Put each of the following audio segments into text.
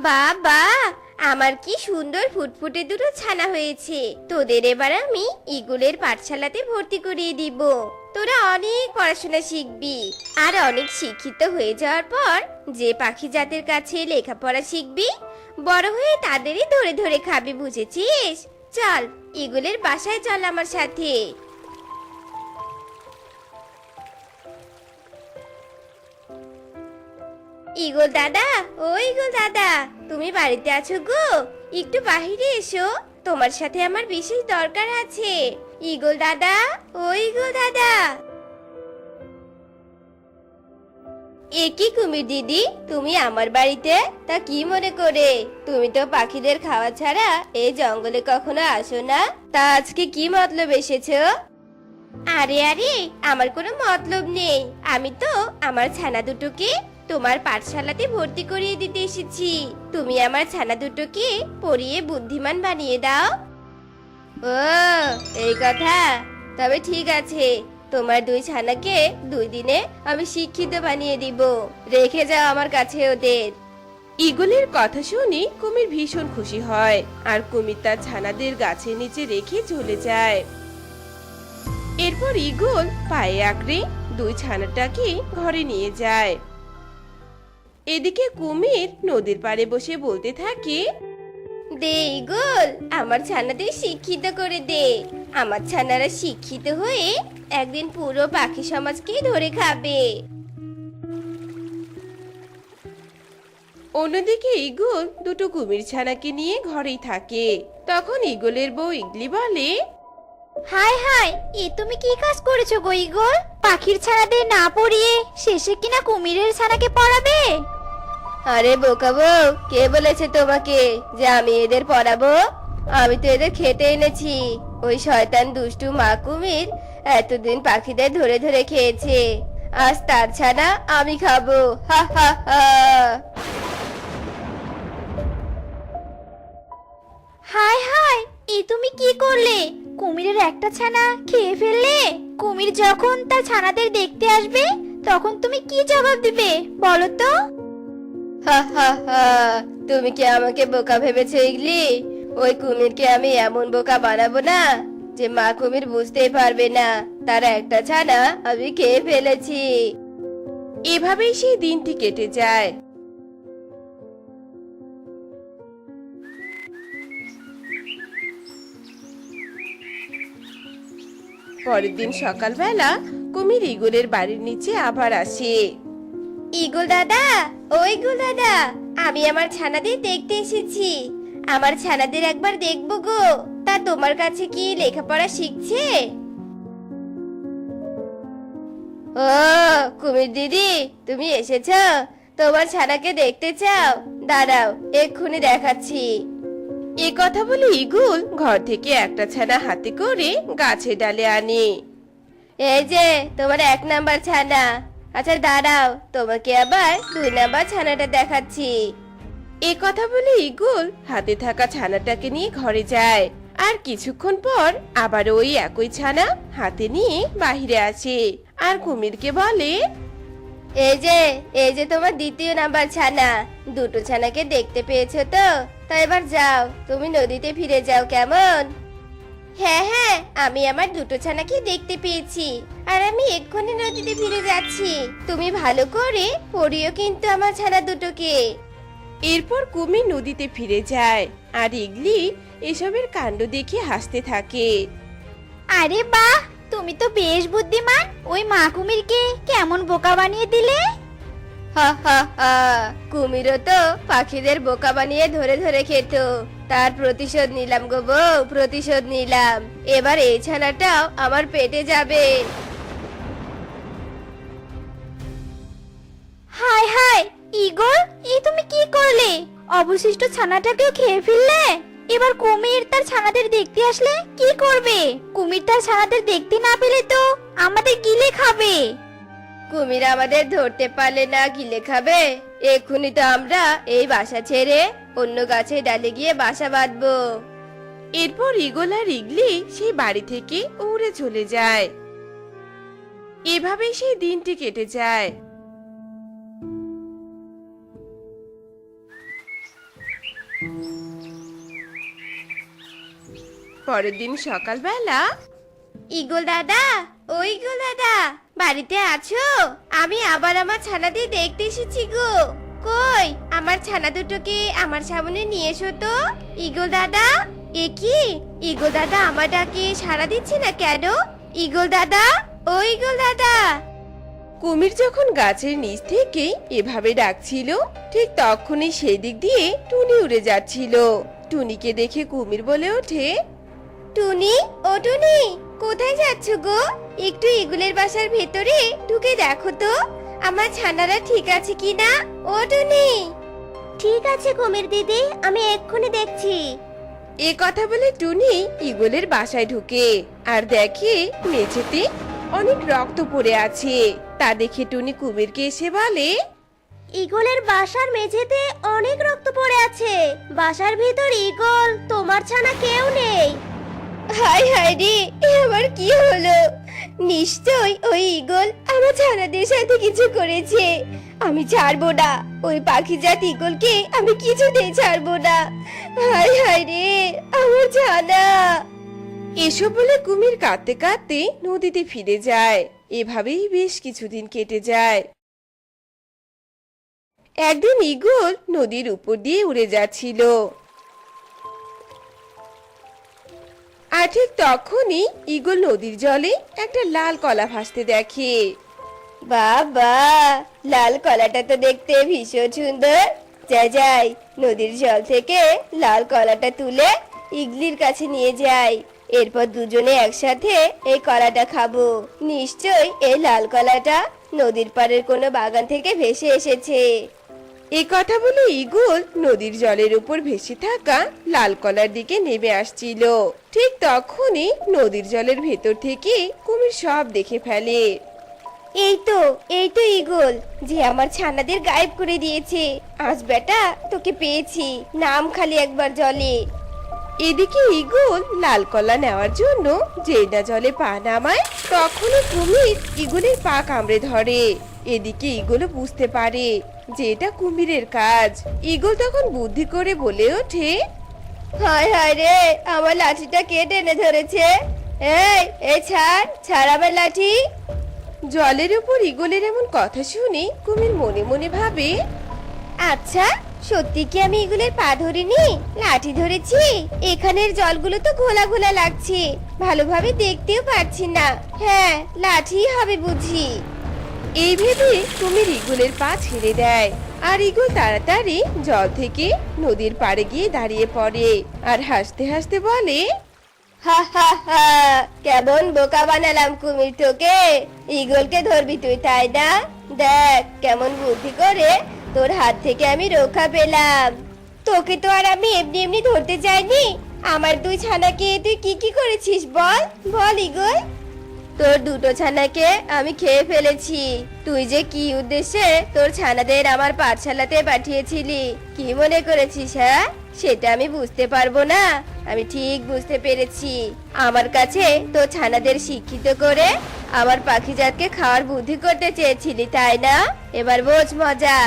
বাবা, আমার কি সুন্দর ফুটফুটে দুটো ছানা হয়েছে। তোদের এবার আমি ইগলের পাঠশালাতে ভর্তি করিয়ে দিব। তোরা অনেক পড়াশোনা শিখবি, আর অনেক শিক্ষিত হয়ে যাওয়ার পর যে পাখি জাতের কাছে লেখাপড়া শিখবি, বড় হয়ে তাদেরই ধরে ধরে খাবি, বুঝেছিস? চল, ইগলের বাসায় চল আমার সাথে। ইগল দাদা, ও ইগল দাদা, তুমি বাড়িতে আছো গো? একটু বাহিরে এসো, তোমার সাথে আমার বিশেষ দরকার আছে। ইগল দাদা, ও ইগল দাদা। এ কি কুমির দিদি, তুমি আমার বাড়িতে? তা কি মনে করে? তুমি তো পাখিদের খাওয়া ছাড়া এই জঙ্গলে কখনো আসো না, তা আজকে কি মতলব এসেছো? আরে আরে, আমার কোনো মতলব নেই। আমি তো আমার ছানা দুটোকে তোমার পাঠশালাতে ভর্তি করিয়ে দিতে এসেছি। তুমি আমার ছানা দুটোকে পড়িয়ে বুদ্ধিমান বানিয়ে দাও। ও, এই কথা। তবে ঠিক আছে, তোমার দুই ছানাকে 2 দিনে আমি শিক্ষিত বানিয়ে দিব। রেখে যাও আমার কাছে ওদের। ঈগলের কথা শুনে কুমির ভীষণ খুশি হয়, আর কুমির তার ছানাদের গাছের নিচে রেখে চলে যায়। এরপর ঈগল পায়ে আঁকড়ে দুই ছানাটাকে ঘরে নিয়ে যায়। এদিকে কুমির নদীর পাড়ে বসে বলতে থাকে, দে ইগল, আমার ছানাদের শিক্ষিত করে দে। আমার ছানারা শিক্ষিত হয়ে একদিন পুরো পাখি সমাজকে ধরে খাবে। অন্যদিকে ঈগল দুটো কুমির ছানাকে নিয়ে ঘরেই থাকে। তখন ঈগলের বউ ইগলি বলে, হায় হায়, এ তুমি কি কাজ করেছো গো ইগল? পাখির ছানাদের না পড়িয়ে শেষে কিনা কুমিরের ছানাকে পড়াবে? আরে বোকা বউ, কে বলেছে তোমাকে যে আমি এদের পড়াবো? আমি তো এদের খেতে এনেছি। ওই শয়তান দুষ্টু মা কুমির এতদিন পাখিদের ধরে ধরে খেয়েছে, আজ তার ছানা আমি খাবো। হা হা হা। হায় হায়, এ তুমি কি করলে? কুমিরের একটা ছানা খেয়ে ফেললে। কুমির যখন তার ছানাদের দেখতে আসবে, তখন তুমি কি জবাব দিবে বলো তো? হা হা হা। তুমি কি আমাকে বোকা ভেবেছো ইগলি? ওই কুমিরকে আমি এমন বোকা বানাবো না যে মা কুমির বুঝতেই পারবে না তার একটা ছানা আমি খেয়ে ফেলেছি। এভাবেই সেই দিনটি কেটে যায়। পরের দিন সকালবেলা কুমির ঈগলের বাড়ির নিচে আবার আসে। ইগল দাদা, ও ইগল দাদা, আমি আমার ছানাদের দেখতে এসেছি। আমার ছানাদের একবার দেখবো গো। তা তোমার কাছে কি লেখাপড়া শিখছে? ও কুমির দিদি, তুমি এসেছো? তোমার ছানাকে দেখতে চাও? দাঁড়াও, এক্ষুনি দেখাচ্ছি। এ কথা বলে ঈগল ঘর থেকে একটা ছানা হাতে করে গাছের ডালে আনে। এই যে তোমার 1 নাম্বার ছানা। আচ্ছা দাঁড়াও, তোমাকে আবার 2 নাম্বার ছানাটা দেখাচ্ছি। এ কথা বলে ঈগল হাতে থাকা ছানাটাকে নিয়ে ঘরে যায়। আর কিছুক্ষণ পর আবার ওই একই ছানা হাতে নিয়ে বাহিরে আসে, আর কুমিরকে বলে, এই যে তোমার 2য় নাম্বার ছানা। দুটো ছানাকে দেখতে পেয়েছো তো? তাই এবার যাও, তুমি নদীতে ফিরে যাও, কেমন? হ্যাঁ হ্যাঁ, আমি আমার দুটো ছানাকে দেখতে পেয়েছি, আর আমি এক্ষুনি নদীতে ফিরে যাচ্ছি। তুমি ভালো করে পড়িও কিন্তু আমার ছানা দুটোকে। এরপর কুমির নদীতে ফিরে যায়, আর ইগলি এসবের কাণ্ড দেখে হাসতে থাকে। আরে বাহ, তুমি তো বেশ বুদ্ধিমান। ওই মা কুমিরকে কেমন বোকা বানিয়ে দিলে? হা হা হা। কুমিরও তো পাখিদের বোকা বানিয়ে ধরে ধরে খেত, তার প্রতিশোধ নিলাম গো বউ, প্রতিশোধ নিলাম। এবার এই ছানাটাও আমার পেটে যাবে। হায় হায়, ইগল, এই তুমি কি করলে? অবশিষ্ট ছানাটাকেও খেয়ে ফেললে। এবার কুমির তার ছানাদের দেখতে আসলে কি করবে? কুমির তার ছানাদের দেখতে না পেলে তো আমাদের গিলে খাবে। কুমির আমাদের ধরতে পারলে না গিলে খাবে? এক্ষুনি তো আমরা এই বাসা ছেড়ে অন্য গাছের ডালে গিয়ে বাসা বাঁধবো। এরপর ঈগল আর ইগলি সেই বাড়ি থেকে উড়ে চলে যায়। এভাবেই সেই দিনটি কেটে যায়। পরের দিন সকালবেলা ইগল দাদা, ও ইগল দাদা, বাড়িতে আছো? আমি আবার আমার ছানাদের দেখতে এসেছি গো। কই আমার ছানা দুটোকে আমার সামনে নিয়ে এসো তো। ইগল দাদা, এ কি? ইগল দাদা আমার ডাকে সাড়া দিচ্ছে না কেন? ইগল দাদা, ও ইগল দাদা। কুমির যখন গাছের নিচ থেকে এভাবে ডাকছিল, ঠিক তখনই সেই দিক দিয়ে টুনি উড়ে যাচ্ছিল। টুনিকে দেখে কুমির বলে ওঠে, টুনি, ও টুনি, কোথায় যাচ্ছ গো? একটু ইগলের বাসার ভেতরে ঢুকে দেখো তো আমার ছানারা ঠিক আছে কিনা। ও টুনি। ঠিক আছে কুমির দিদি, আমি এক্ষুনি দেখছি। এ কথা বলে টুনি ইগলের বাসায় ঢুকে আর দেখে মেঝেতে অনেক রক্ত পড়ে আছে। তা দেখে টুনি কুমিরকে এসে বলে, ইগলের বাসার মেঝেতে অনেক রক্ত পড়ে আছে। বাসার ভিতর ইগল, তোমার ছানা কেউ নেই। হায় হায় রে, এ আবার কি হলো? নিশ্চয় ওই ইগল আমার ছানাদের সাথে কিছু করেছে। আমি ছাড়বো না, ওই পাখি জাত ইগলকে আমি কিছুতেই ছাড়বো না। হায় হায় রে, আমার ছানা। এসব বলে কুমির কাঁদতে কাঁদতে নদীতে ফিরে যায়। এভাবেই বেশ কিছুদিন কেটে যায়। একদিন ঈগল নদীর উপর দিয়ে উড়ে যাচ্ছিল, আর ঠিক তখনই ঈগল নদীর জলে একটা লাল কলা ভাসতে দেখে। বাবা, লাল কলাটা তো দেখতে ভীষণ সুন্দর। যাই যাই, নদীর জল থেকে লাল কলাটা তুলে ইগলির কাছে নিয়ে যাই। এরপর দুজনে একসাথে এই কলাটা খাবো। নিশ্চয় এই লাল কলাটা নদীর পাড়ের কোনো বাগান থেকে ভেসে এসেছে। এই কথা বলে ঈগল নদীর জলের উপর ভেসে থাকা লাল কলার দিকে নেমে আসছিল। ঠিক তখনই নদীর জলের ভেতর থেকে কুমির সব দেখে ফেলে। এই তো ইগল, যে আমার ছানাদের গায়েব করে দিয়েছে। আজ বেটা তোকে পেয়েছি, নাম খালি একবার জলে। এদিকে ঈগল লাল কলা নেওয়ার জন্য যেই না জলে পা নামায়, তখনই কুমির ঈগলের পা কামড়ে ধরে। এদিকে ঈগল বুঝতে পারে যে এটা কুমিরের কাজ। ঈগল তখন বুদ্ধি করে বলে ওঠে, হায় হায় রে, আমার লাঠিটা কে টেনে ধরেছে? এই ছাড় ছাড় আমার লাঠি। জলের উপর ঈগলের এমন কথা শুনে কুমির মনে মনে ভাবে, আচ্ছা, সত্যি কি আমি ইগলের পা ধরিনি, লাঠি ধরেছি? এখানের জলগুলো তো ঘোলা ঘোলা লাগছে, ভালোভাবে দেখতেও পারছি না। হ্যাঁ, লাঠি হবে বুঝি। এই ভেবে কুমির ঈগলের পা ছেড়ে দেয়, আর ঈগল তাড়াতাড়ি জল থেকে নদীর পাড়ে গিয়ে দাঁড়িয়ে পড়ে আর হাসতে হাসতে বলে, হা হা হা, কেমন বোকা বানালাম কুমির তোকে। ইগলকে ধরবি তুই, তাই না? দেখ কেমন বুদ্ধি করে তোর হাত থেকে আমি রক্ষা পেলাম। তোকে তো আর আমি এমনি এমনি ধরতে চাইনি। আমার দুই ছানাকে তুই কি কি করেছিস বল বল ইগল। তোর দুটো ছানাকে আমি খেয়ে ফেলেছি। তুই যে কি উদ্দেশ্যে তোর ছানাদের আমার পাঠশালাতে পাঠিয়েছিলি, কি মনে করেছিস? হ্যাঁ, সেটা আমি বুঝতে পারবো না? আমি ঠিক বুঝতে পেরেছি। আমার কাছে তোর ছানাদের শিক্ষিত করে আমার পাখি জাতকে খাওয়ার বুদ্ধি করতে চেয়েছিলি, তাই না? এবার বোঝ মজা।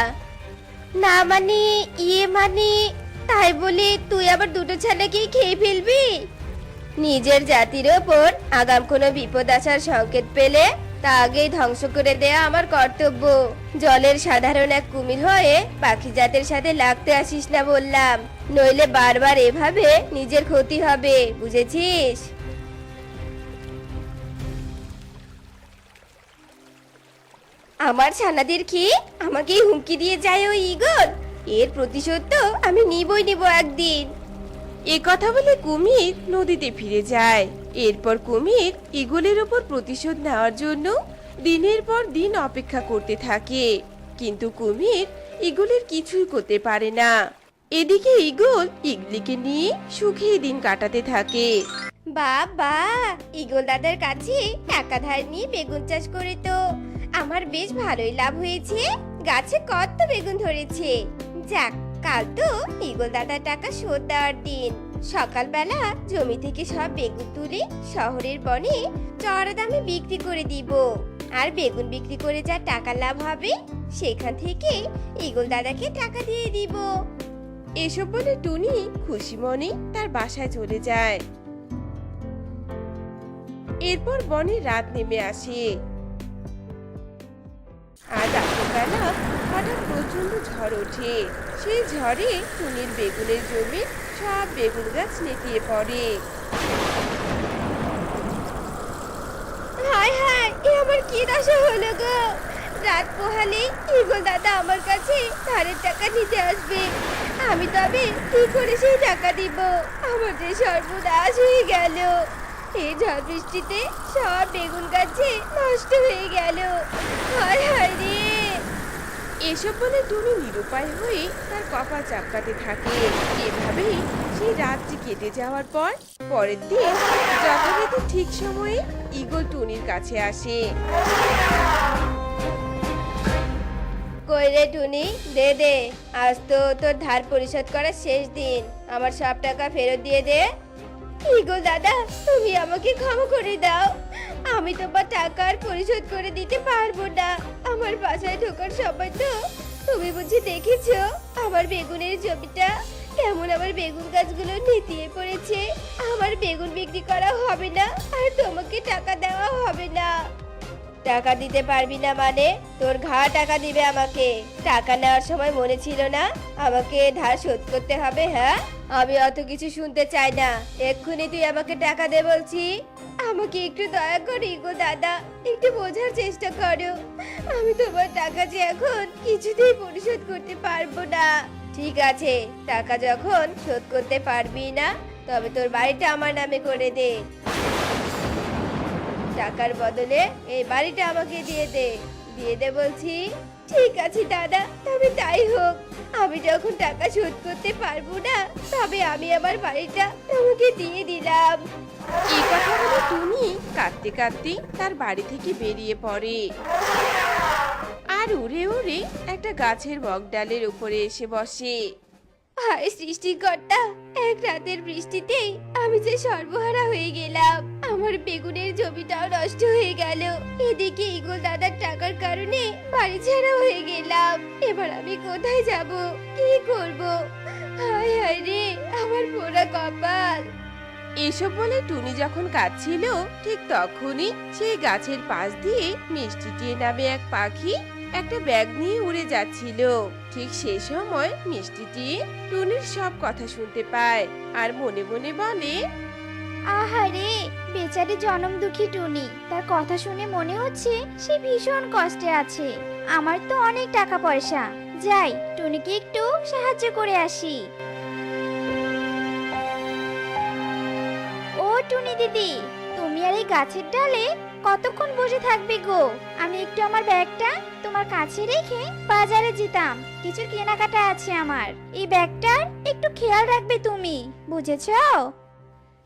না মানে, তাই বলি তুই আবার দুটো ছানাকেই খেয়ে ফেলবি? নিজের জাতির ওপর আগাম কোনো বিপদ আসার সংকেত পেলে তা আগেই ধ্বংস করে দেয়া আমার কর্তব্য। জলের সাধারণ এক কুমির হয়ে পাখি জাতের সাথে লাগতে আসিস না বললাম, নইলে বারবার এভাবে নিজের ক্ষতি হবে, বুঝেছিস? আমার ছানাদের কি আমাকেই হুমকি দিয়ে যায় ওই ইগল? এর প্রতিশোধ তো আমি নিবই নিব একদিন। এ কথা বলে কুমির নদীতে ফিরে যায়। এরপর কুমির ঈগলের উপর প্রতিশোধ নেওয়ার জন্য দিনের পর দিন অপেক্ষা করতে থাকে, কিন্তু কুমির ঈগলের কিছুই করতে পারে না। এদিকে ঈগল ইগলিকে নিয়ে সুখে দিন কাটাতে থাকে। বাবা, ইগল দাদার কাছে টাকা ধার নিয়ে বেগুন চাষ করে তো আমার বেশ ভালোই লাভ হয়েছে। গাছে কত বেগুন ধরেছে। যাক, কাল তো ইগল দাদার টাকা শোধ দেওয়ার দিন। সকালবেলা জমি থেকে সব বেগুন তুলে শহরের বনে চড়া দামে বিক্রি করে দিব। আর বেগুন বিক্রি করে যা টাকা লাভ হবে সেখান থেকে ইগল দাদাকে টাকা দিয়ে দিব। এসব বলে টুনি খুশি মনে তার বাসায় চলে যায়। এরপর বনে রাত নেমে আসে। আর রাত্রিবেলা হঠাৎ প্রচন্ড ঝড় ওঠে। সেই ঝড়ে টুনির বেগুনের জমি সব বেগুন গাছ নেতিয়ে পড়ে। হায় হায়, এ আমার কি দশা হলো গো! রাত পোহালেই ঈগল দাদা আমার কাছে ধারের টাকা নিতে আসবে। আমি তবে কি করে সেই টাকা দিব? আমার যে সর্বনাশ হয়ে গেল! এই ঝড় বৃষ্টিতে সব বেগুন গাছে নষ্ট হয়ে গেল। হায় হায় রে! এসব বলে টুনি নিরুপায় হয়ে তার কপাল চাপকাতে থাকে। এভাবেই সেই রাতটি কেটে যাওয়ার পর পরের দিন যথারীতি ঠিক সময়ে ঈগল টুনির কাছে আসে। কই রে টুনি, দে দে, আজ তো তোর ধার পরিশোধ করার শেষ দিন। আমার সব টাকা ফেরত দিয়ে দে। ঈগল দাদা, তুমি আমাকে ক্ষমা করে দাও। আমি তোমার টাকা আর পরিশোধ করে দিতে পারবো না। আমার বাসায় ঢোকার সময় তো তুমি বুঝি দেখেছো আমার বেগুনের জমিটা কেমন আমার বেগুন গাছগুলো নেতিয়ে পড়েছে। আমার বেগুন বিক্রি করা হবে না আর তোমাকে টাকা দেওয়া হবে না। টাকা দিতে পারবি না মানে? তোর ঘা টাকা দিবে আমাকে। টাকা নেওয়ার সময় মনে ছিল না আমাকে ধার শোধ করতে হবে? হ্যাঁ, আমি অত কিছু শুনতে চাই না। এক্ষুনি তুই আমাকে টাকা দে বলছি। আমাকে একটু দয়া করো গো দাদা, একটু বোঝার চেষ্টা করো। আমি তোমার টাকা যে এখন কিছুতেই পরিশোধ করতে পারবো না। ঠিক আছে, টাকা যখন শোধ করতে পারবি না তবে তোর বাড়িটা আমার নামে করে দে। টাকার বদলে এই বাড়িটা আমাকে দিয়ে দে। দিয়ে দে বলছি। ঠিক আছে দাদা, তবে তাই হোক। আমি যখন টাকা শোধ করতে পারবো না তবে আমি আমার বাড়িটা তোমাকে দিয়ে দিলাম। এই কথা বলে টুনি কাঁদতে কাঁদতে তার বাড়ি থেকে বেরিয়ে পড়ে আর উড়ে উড়ে একটা গাছের বকডালের উপরে এসে বসে। হায় সৃষ্টিকর্তা, এক রাতের বৃষ্টিতেই আমি যে সর্বহারা হয়ে গেলাম। আমার বেগুনের জমিটাও নষ্ট হয়ে গেল। এদিকে ঈগল দাদার টাকার কারণে বাড়ি ছাড়া হয়ে গেলাম। এবার আমি কোথায় যাব, কি করব? হায় হায় রে, আমার পোড়া কপাল! এসব বলে টুনি যখন কাঁদছিল ঠিক তখনই সেই গাছের পাশ দিয়ে মিষ্টিটিয়ে নামে এক পাখি একটা ব্যাগ নিয়ে উড়ে যাচ্ছিল। ঠিক সেই সময় মিষ্টিটিয়ে টুনির সব কথা শুনতে পায় আর মনে মনে বলে, আহারে, বেচারি জনম দুঃখী টুনি। তার কথা শুনে মনে হচ্ছে সে ভীষণ কষ্টে আছে। আমার তো অনেক টাকা পয়সা, যাই টুনিকে একটু সাহায্য করে আসি। ও টুনি দিদি, তুমি আর এই গাছের ডালে কতক্ষণ বসে থাকবে গো? আমি একটু আমার ব্যাগটা তোমার কাছে রেখে বাজারে যেতাম। কিছু কেনাকাটা আছে আমার। এই ব্যাগটার একটু খেয়াল রাখবে তুমি, বুঝেছো?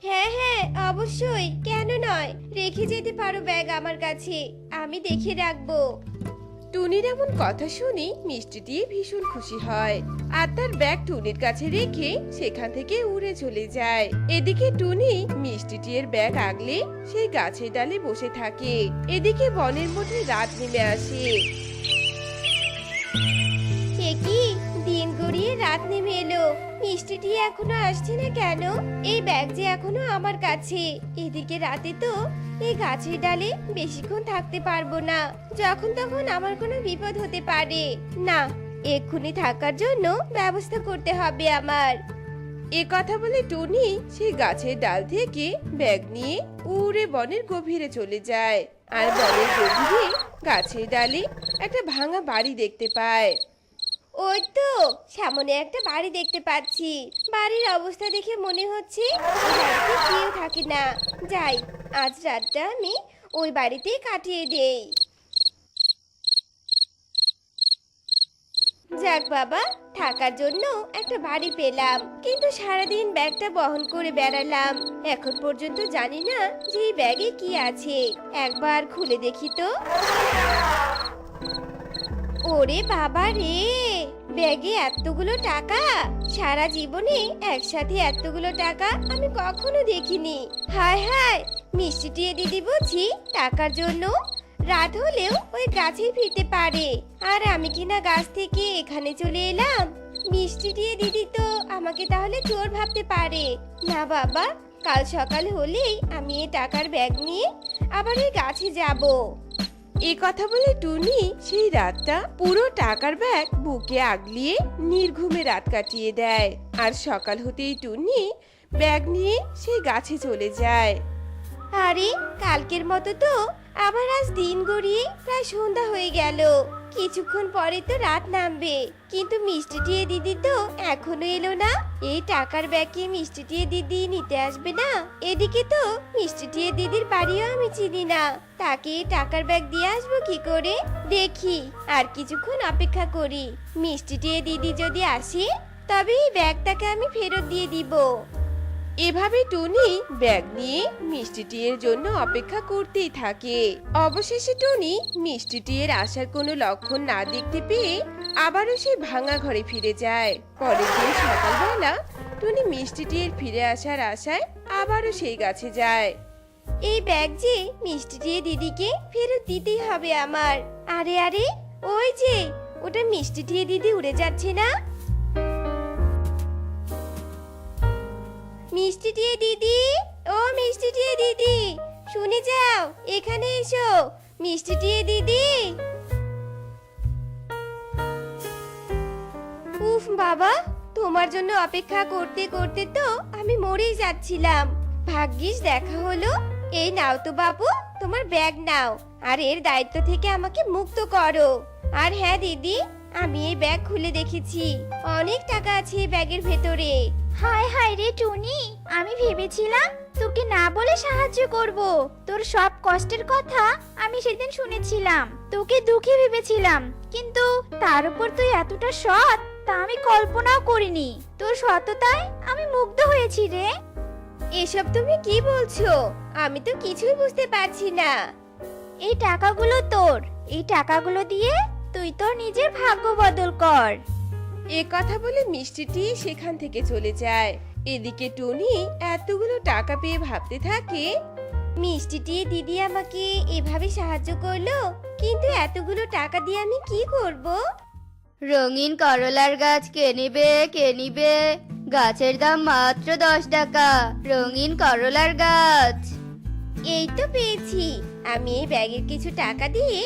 হ্যাঁ হ্যাঁ, অবশ্যই, কেন নয়। রেখে যেতে পারো ব্যাগ আমার কাছে, আমি দেখে রাখবো। টুনির এমন কথা শুনে মিষ্টিটি ভীষণ খুশি হয় আর তার ব্যাগ টুনির কাছে রেখে সেখান থেকে উড়ে চলে যায়। এদিকে টুনি মিষ্টিটির ব্যাগ আগলে সেই গাছের ডালে বসে থাকে। এদিকে বনের মধ্যে রাত নেমে আসে। এ কি, দিন গড়িয়ে রাত নেমে এলো, মিষ্টিটি এখনো আসছে না কেন? এই ব্যাগ যে এখনো আমার কাছে। এদিকে রাতে তো এই গাছের ডালে বেশিক্ষণ থাকতে পারবো না, যখন তখন আমার কোনো বিপদ হতে পারে। না, এক্ষুনি থাকার জন্য ব্যবস্থা করতে হবে আমার। এ কথা বলে টুনি সেই গাছের ডাল থেকে ব্যাগ নিয়ে উড়ে বনের গভীরে চলে যায় আর বনের গভীরে গাছের ডালে একটা ভাঙা বাড়ি দেখতে পায়। ওই তো সামনে একটা বাড়ি দেখতে পাচ্ছি। বাড়ির অবস্থা দেখে মনে হচ্ছে ওই বাড়িতে কেউ থাকে না। যাই, আজ রাতটা আমি ওই বাড়িতে কাটিয়ে দেই। যাক বাবা, থাকার জন্য একটা বাড়ি পেলাম, কিন্তু সারাদিন ব্যাগটা বহন করে বেড়ালাম। এখন পর্যন্ত জানি না যে এই ব্যাগে কি আছে। একবার খুলে দেখি তো। ওরে বাবা রে, ব্যাগে এতগুলো টাকা! সারা জীবনে একসাথে এতগুলো টাকা আমি কখনো দেখিনি। হায় হায়, মিষ্টিটিয়ে দিদি বুঝি টাকার জন্য রাত হলেও ওই গাছেই ফিরতে পারে, আর আমি কিনা গাছ থেকে এখানে চলে এলাম। মিষ্টিটিয়ে দিদি তো আমাকে তাহলে চোর ভাবতে পারে। না বাবা, কাল সকাল হলেই আমি এই টাকার ব্যাগ নিয়ে আবার এই গাছে যাব। এ কথা বলে টুনি সেই রাতটা পুরো টাকার ব্যাগ বুকে আগলিয়ে নির্ঘুমে রাত কাটিয়ে দেয়। আর সকাল হতেই টুনি ব্যাগ নিয়ে সেই গাছে চলে যায়। আরে কালকের মতো তো আবার আজ দিন গড়িয়ে প্রায় সন্ধ্যা হয়ে গেল। কিছুক্ষণ পরে তো রাত নামবে, কিন্তু মিষ্টিটিয়ে দিদি তো এখনো এলো না। এই টাকার ব্যাগকে মিষ্টিটিয়ে দিদি নিতে আসবে না? এদিকে তো মিষ্টিটিয়ে দিদির বাড়িও আমি চিনি না, তাকে এই টাকার ব্যাগ দিয়ে আসবো কি করে? দেখি আর কিছুক্ষণ অপেক্ষা করি, মিষ্টিটিয়ে দিদি যদি আসে তবে এই ব্যাগটাকে আমি ফেরত দিয়ে দিব। এভাবে টুনি ব্যাগ নিয়ে মিষ্টিটির জন্য অপেক্ষা করতেই থাকে। অবশেষে টুনি মিষ্টিটির আসার কোনো লক্ষণ না দেখতে পেয়ে আবারও সেই ভাঙা ঘরে ফিরে যায়। পরের দিন সকালবেলা টুনি মিষ্টিটির ফিরে আসার আশায় আবারও সেই গাছে যায়। এই ব্যাগ যে মিষ্টিটিয়ে দিদিকে ফেরত দিতেই হবে আমার। আরে আরে, ওই যে ওটা মিষ্টিটিয়ে দিদি উড়ে যাচ্ছে না? মিষ্টিটিয়ে দিদি, ও মিষ্টিটিয়ে দিদি, শুনে যাও, এখানে এসো মিষ্টিটিয়ে দিদি। উফ বাবা, তোমার জন্য অপেক্ষা করতে করতে তো আমি মরেই যাচ্ছিলাম। ভাগ্যিস দেখা হলো। এই নাও তো বাবু, তোমার ব্যাগ নাও, আর এর দায়িত্ব থেকে আমাকে মুক্ত করো। আর হ্যাঁ দিদি, আমি এই ব্যাগ খুলে দেখেছি, অনেক টাকা আছে এই ব্যাগের ভেতরে। হায় হায় রে টুনি, আমি ভেবেছিলাম তোকে না বলে সাহায্য করব। তোর সব কষ্টের কথা আমি সেদিন শুনেছিলাম, তোকে দুঃখী ভেবেছিলাম, কিন্তু তার উপর তুই এতটা সৎ তা আমি কল্পনাও করিনি। তোর সততায় আমি মুগ্ধ হয়েছি রে। এসব তুমি কি বলছো? আমি তো কিছুই বুঝতে পারছি না। এই টাকাগুলো তোর, এই টাকাগুলো দিয়ে তুই তোর নিজের ভাগ্য বদল কর। এ কথা বলে মিষ্টিটি সেখান থেকে চলে যায়। এদিকে টুনি এতগুলো টাকা পেয়ে ভাবতে থাকে, মিষ্টিটিয়ে দিদি আমাকে এভাবে সাহায্য করলো, কিন্তু এতগুলো টাকা দিয়ে আমি কি করব? রঙিন করলার গাছ কে নিবে, কে নিবে? গাছের দাম মাত্র 10 টাকা। রঙিন করলার গাছ। এই তো পেয়েছি, আমি এই ব্যাগের কিছু টাকা দিয়ে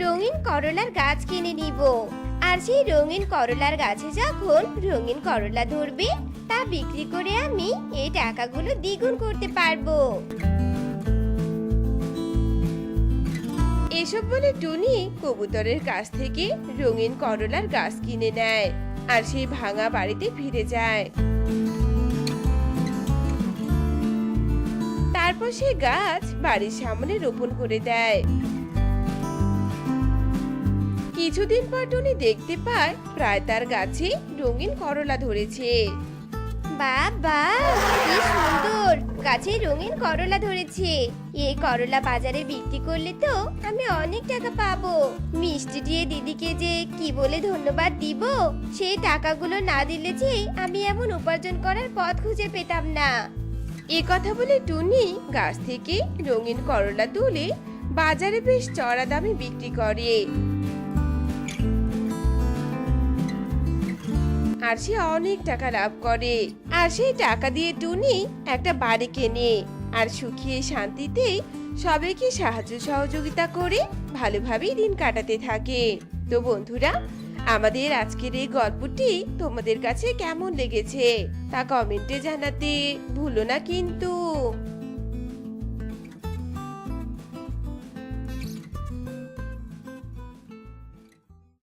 রঙিন করলার গাছ কিনে নিব। আর সেই রঙিন করলার গাছে যখন রঙিন করলা ধরবে, তা বিক্রি করে আমি এই টাকাগুলো দ্বিগুণ করতে পারবো। এসব বলে টুনি কবুতরের কাছ থেকে রঙিন করলার গাছ কিনে নেয় আর সেই ভাঙা বাড়িতে ফিরে যায়। তারপর সে গাছ বাড়ির সামনে রোপণ করে দেয়। কিছুদিন পর টুনি দেখতে পায় প্রায় তার গাছে রঙিন করলা ধরেছে। বাবা, কি সুন্দর, গাছে রঙিন করলা ধরেছে। এই করলা বাজারে বিক্রি করলে তো আমি অনেক টাকা পাবো। মিষ্টি দিয়ে দিদিকে যে কি বলে ধন্যবাদ দিব, সেই টাকাগুলো না দিলে যে আমি এমন উপার্জন করার পথ খুঁজে পেতাম না। এ কথা বলে টুনি গাছ থেকে রঙিন করলা তুলে বাজারে বেশ চড়া দামে বিক্রি করে। আর সে অনেক টাকা লাভ করে। আর সেই টাকা দিয়ে টুনি একটা বাড়ি কেনে আর সুখী শান্তিতে সবাইকে সাহায্য সহযোগিতা করে ভালোভাবেই দিন কাটাতে থাকে। তো বন্ধুরা, আমাদের আজকের এই গল্পটি তোমাদের কাছে কেমন লেগেছে তা কমেন্টে জানাতে ভুলো না কিন্তু।